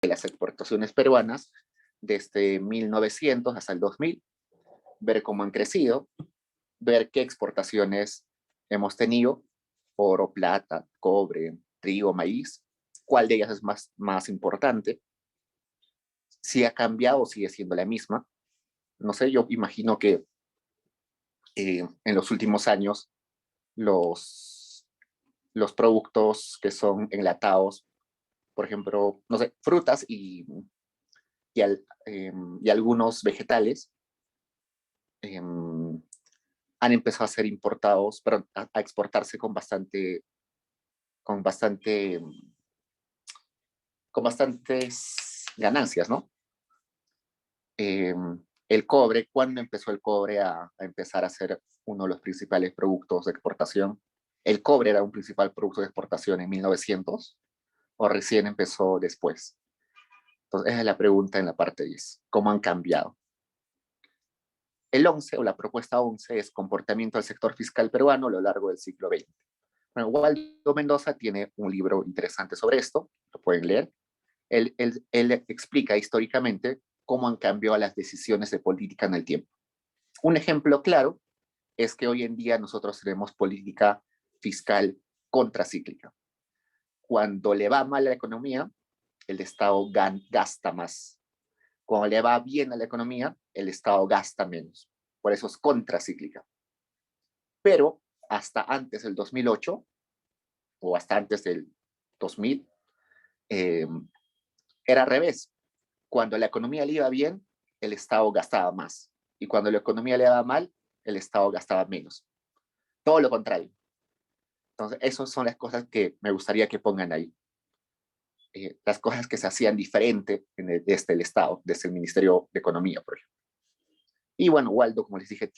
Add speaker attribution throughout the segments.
Speaker 1: de las exportaciones peruanas desde 1900 hasta el 2000, ver cómo han crecido, ver qué exportaciones hemos tenido: oro, plata, cobre, trigo, maíz, cuál de ellas es más importante, si ha cambiado o sigue siendo la misma. No sé, yo imagino que en los últimos años los productos que son enlatados, por ejemplo, no sé, frutas y algunos vegetales, han empezado a ser importados, perdón, a exportarse con bastante, con bastantes ganancias, ¿no? El cobre, ¿cuándo empezó el cobre a empezar a ser uno de los principales productos de exportación? ¿El cobre era un principal producto de exportación en 1900 o recién empezó después? Entonces, esa es la pregunta en la parte 10. ¿Cómo han cambiado? El 11, o la propuesta 11, es comportamiento del sector fiscal peruano a lo largo del siglo XX. Bueno, Waldo Mendoza tiene un libro interesante sobre esto, lo pueden leer. Él explica históricamente cómo han cambiado las decisiones de política en el tiempo. Un ejemplo claro es que hoy en día nosotros tenemos política fiscal contracíclica. Cuando le va mal a la economía, el Estado gasta más. Cuando le va bien a la economía, el Estado gasta menos. Por eso es contracíclica. Pero hasta antes del 2008, o hasta antes del 2000, era al revés. Cuando la economía le iba bien, el Estado gastaba más. Y cuando la economía le iba mal, el Estado gastaba menos. Todo lo contrario. Entonces, esas son las cosas que me gustaría que pongan ahí. Las cosas que se hacían diferente desde el Estado, desde el Ministerio de Economía, por ejemplo. Y bueno, Waldo, como les dije,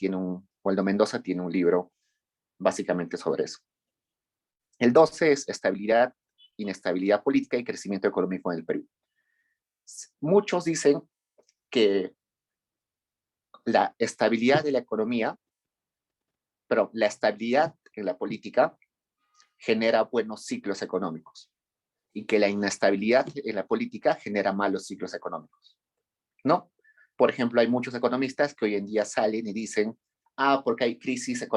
Speaker 1: Waldo Mendoza tiene un libro básicamente sobre eso. El 12 es estabilidad, inestabilidad política y crecimiento económico en el Perú. Muchos dicen que la estabilidad de la economía, pero la estabilidad en la política genera buenos ciclos económicos y que la inestabilidad en la política genera malos ciclos económicos, ¿no? Por ejemplo, hay muchos economistas que hoy en día salen y dicen, porque hay crisis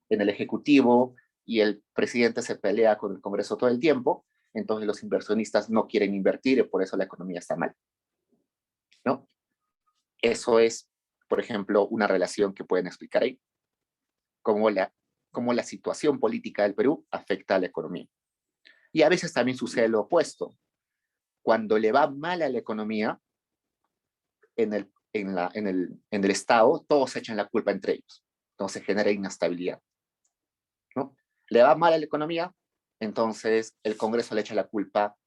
Speaker 1: en el Ejecutivo y el presidente se pelea con el Congreso todo el tiempo, entonces los inversionistas no quieren invertir y por eso la economía está mal, ¿no? Eso es, por ejemplo, una relación que pueden explicar ahí, cómo la situación política del Perú afecta a la economía. Y a veces también sucede lo opuesto. Cuando le va mal a la economía, en el Estado, todos echan la culpa entre ellos. Entonces genera inestabilidad, ¿no? Le va mal a la economía, entonces el Congreso le echa la culpa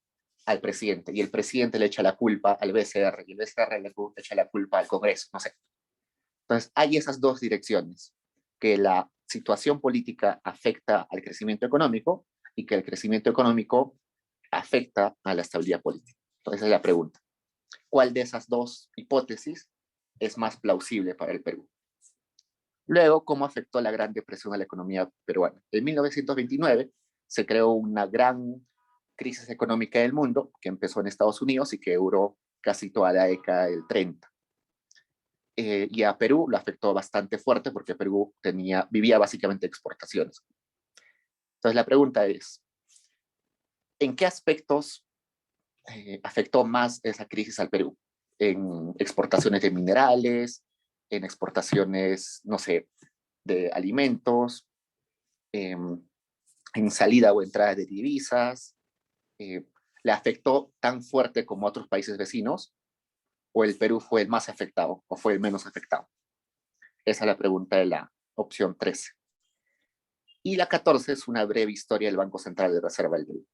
Speaker 1: al presidente y el presidente le echa la culpa al BCR y el BCR le echa la culpa al Congreso, no sé. Entonces hay esas dos direcciones, que la situación política afecta al crecimiento económico y que el crecimiento económico afecta a la estabilidad política. Entonces esa es la pregunta. ¿Cuál de esas dos hipótesis es más plausible para el Perú? Luego, ¿cómo afectó la Gran Depresión a la economía peruana? En 1929 se creó una gran crisis económica del mundo que empezó en Estados Unidos y que duró casi toda la década del 30. Y a Perú lo afectó bastante fuerte porque Perú vivía básicamente de exportaciones. Entonces la pregunta es, ¿en qué aspectos afectó más esa crisis al Perú? ¿En exportaciones de minerales, en exportaciones, no sé, de alimentos, en salida o entrada de divisas? ¿Le afectó tan fuerte como a otros países vecinos? ¿O el Perú fue el más afectado o fue el menos afectado? Esa es la pregunta de la opción 13. Y la 14 es una breve historia del Banco Central de Reserva del Perú.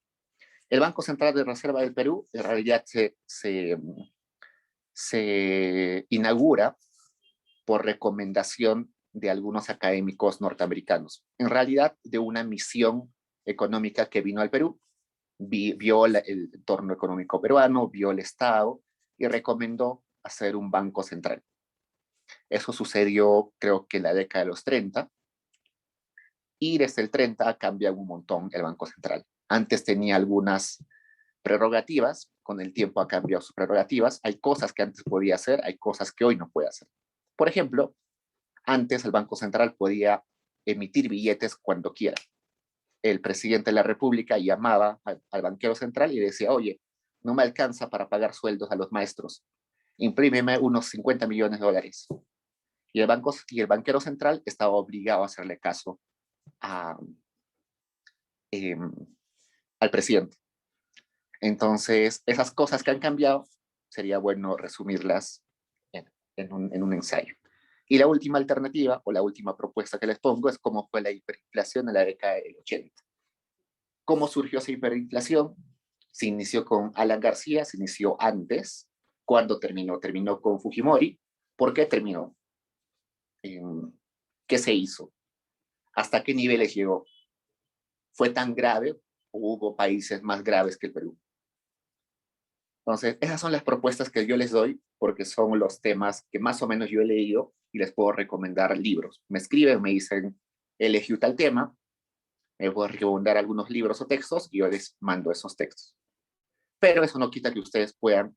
Speaker 1: El Banco Central de Reserva del Perú en realidad se inaugura por recomendación de algunos académicos norteamericanos. En realidad, de una misión económica que vino al Perú, vio el entorno económico peruano, vio el Estado y recomendó hacer un banco central. Eso sucedió, creo que en la década de los 30, y desde el 30 cambia un montón el Banco Central. Antes tenía algunas prerrogativas, con el tiempo ha cambiado sus prerrogativas. Hay cosas que antes podía hacer, hay cosas que hoy no puede hacer. Por ejemplo, antes el Banco Central podía emitir billetes cuando quiera. El presidente de la República llamaba al banquero central y decía, oye, no me alcanza para pagar sueldos a los maestros, imprímeme unos 50 millones de dólares. Y el banquero central estaba obligado a hacerle caso a, eh, al presidente. Entonces, esas cosas que han cambiado, sería bueno resumirlas en un ensayo. Y la última alternativa, o la última propuesta que les pongo, es cómo fue la hiperinflación en la década del 80. ¿Cómo surgió esa hiperinflación? Se inició con Alan García, se inició antes. ¿Cuándo terminó? Terminó con Fujimori. ¿Por qué terminó? ¿Qué se hizo? ¿Hasta qué niveles llegó? ¿Fue tan grave o hubo países más graves que el Perú? Entonces, esas son las propuestas que yo les doy porque son los temas que más o menos yo he leído y les puedo recomendar libros. Me escriben, me dicen, elegí tal tema, me puedo recomendar algunos libros o textos y yo les mando esos textos. Pero eso no quita que ustedes puedan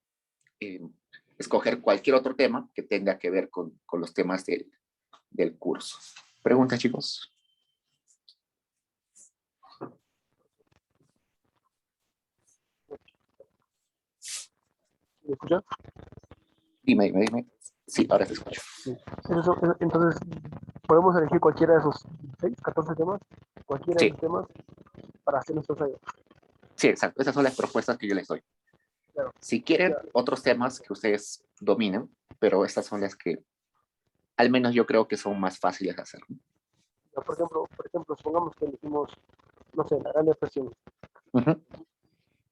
Speaker 1: eh, escoger cualquier otro tema que tenga que ver con los temas del curso. ¿Preguntas, chicos?
Speaker 2: ¿Me escuchas?
Speaker 1: Dime. Sí, ahora te escucho.
Speaker 2: Sí. Entonces, podemos elegir cualquiera de esos 6, 14 temas, cualquiera de
Speaker 1: Sí,
Speaker 2: esos temas para hacer nuestro ensayo.
Speaker 1: sí, exacto. Esas son las propuestas que yo les doy.
Speaker 2: Claro.
Speaker 1: Si quieren
Speaker 2: Ya,
Speaker 1: otros temas que ustedes dominen, pero estas son las que al menos yo creo que son más fáciles de hacer.
Speaker 2: ya, por ejemplo, supongamos que elegimos, no sé, la Gran Depresión.
Speaker 1: Uh-huh.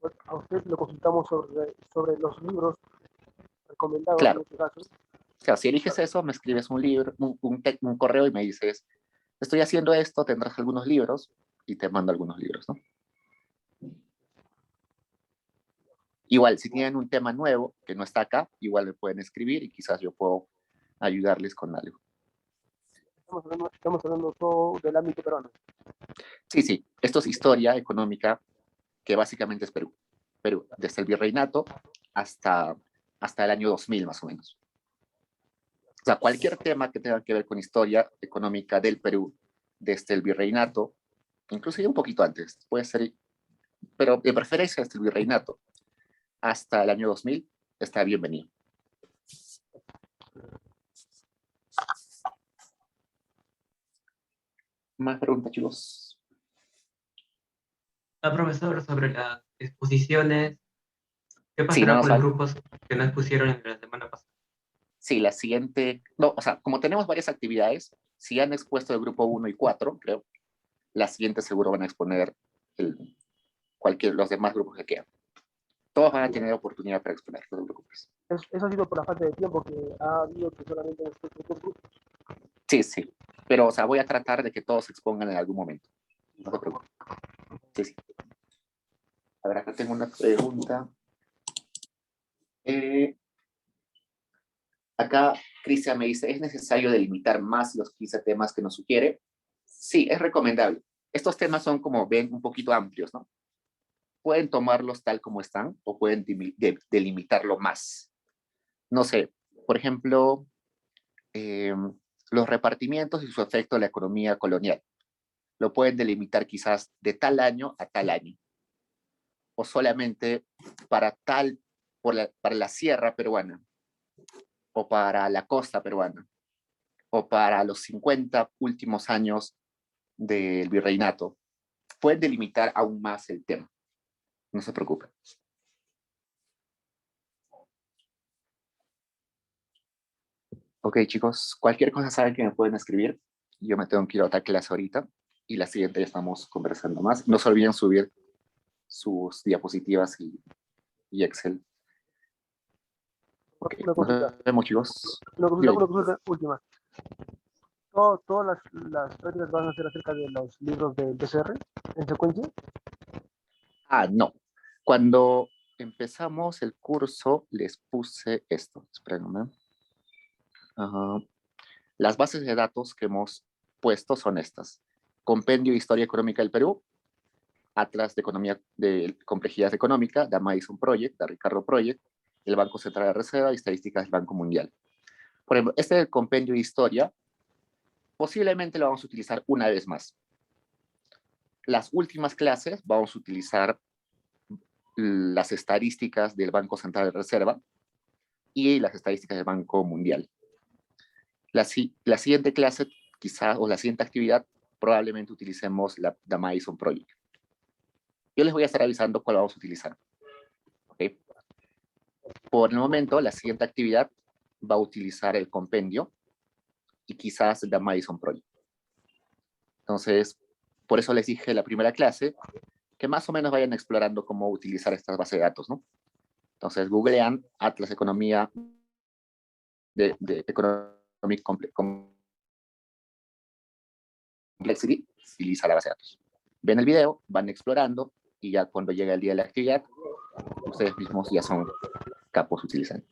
Speaker 2: Pues, a usted lo consultamos sobre los libros recomendados en
Speaker 1: Claro.
Speaker 2: este caso.
Speaker 1: O sea, si eliges
Speaker 2: Claro,
Speaker 1: eso, me escribes un libro, un correo y me dices, estoy haciendo esto, tendrás algunos libros y te mando algunos libros, ¿no? Igual, si tienen un tema nuevo que no está acá, igual me pueden escribir y quizás yo puedo ayudarles con algo.
Speaker 2: estamos hablando todo del ámbito peruano.
Speaker 1: Sí, esto es historia económica que básicamente es Perú. Perú, desde el virreinato hasta, hasta el año 2000 más o menos. O sea, cualquier tema que tenga que ver con historia económica del Perú, desde el virreinato, inclusive un poquito antes, puede ser, pero de preferencia desde el virreinato hasta el año 2000, está bienvenido. Más preguntas, chicos.
Speaker 3: Profesor, sobre las exposiciones, ¿qué
Speaker 1: Sí, no
Speaker 3: pasará
Speaker 1: nos
Speaker 3: con los
Speaker 1: sal-
Speaker 3: grupos que no expusieron en la semana pasada?
Speaker 1: Sí, la siguiente, no, o sea, como tenemos varias actividades, si han expuesto el grupo 1 y 4, creo, la siguiente seguro van a exponer los demás grupos que quedan. Todos van a tener oportunidad para exponer, no te preocupes.
Speaker 2: Eso ha sido por la falta de tiempo que ha habido que solamente en estos grupos.
Speaker 1: Sí, pero, o sea, voy a tratar de que todos se expongan en algún momento. No te preocupes. Sí. A ver, acá tengo una pregunta. Eh, Acá Cristian me dice, ¿es necesario delimitar más los 15 temas que nos sugiere? Sí, es recomendable. Estos temas son, como ven, un poquito amplios, ¿no? Pueden tomarlos tal como están o pueden delimitarlo más. No sé, por ejemplo, eh, los repartimientos y su efecto en la economía colonial. Lo pueden delimitar quizás de tal año a tal año. O solamente para para la sierra peruana, o para la costa peruana, o para los 50 últimos años del virreinato. Pueden delimitar aún más el tema. No se preocupen. Ok, chicos, cualquier cosa saben que me pueden escribir. Yo me tengo que ir a otra clase ahorita y la siguiente ya estamos conversando más. No se olviden subir sus diapositivas y Excel. Ok,
Speaker 2: Una
Speaker 1: nos
Speaker 2: consulta,
Speaker 1: vemos, chicos.
Speaker 2: una consulta,
Speaker 1: Dime.
Speaker 2: una consulta última. Todas las prácticas van a ser acerca de los libros del PCR en secuencia.
Speaker 1: Ah, no. Cuando empezamos el curso, les puse esto. Espérenme. Las bases de datos que hemos puesto son estas. Compendio de Historia Económica del Perú, Atlas de Economía de Complejidad Económica, da Madison Project, da Ricardo Project, el Banco Central de Reserva y Estadísticas del Banco Mundial. Por ejemplo, este compendio de historia posiblemente lo vamos a utilizar una vez más. Las últimas clases vamos a utilizar las estadísticas del Banco Central de Reserva y las estadísticas del Banco Mundial. La siguiente clase, quizás, o la siguiente actividad, probablemente utilicemos la Madison Project. Yo les voy a estar avisando cuál vamos a utilizar. ¿Okay? Por el momento, la siguiente actividad va a utilizar el compendio y quizás la Madison Project. Entonces, por eso les dije en la primera clase que más o menos vayan explorando cómo utilizar estas bases de datos, ¿no? Entonces, googlean Atlas Economía de Economic Complexity, utiliza la base de datos. Ven el video, van explorando y ya cuando llega el día de la actividad, ustedes mismos ya son capos utilizando.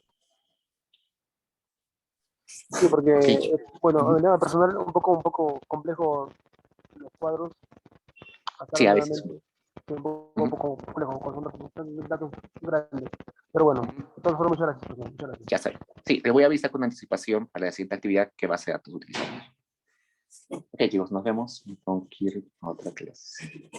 Speaker 2: Sí, porque,
Speaker 1: Okay.
Speaker 2: bueno, de manera personal, un poco complejo los cuadros. Acá
Speaker 1: Sí, a veces.
Speaker 2: nuevamente, un poco complejo, con datos grandes. Pero bueno, de todas formas, muchas gracias. Muchas gracias.
Speaker 1: Ya saben. Sí, te voy a avisar con anticipación para la siguiente actividad que base de datos utilizamos. Ok, chicos, nos vemos. Tengo que ir a otra clase.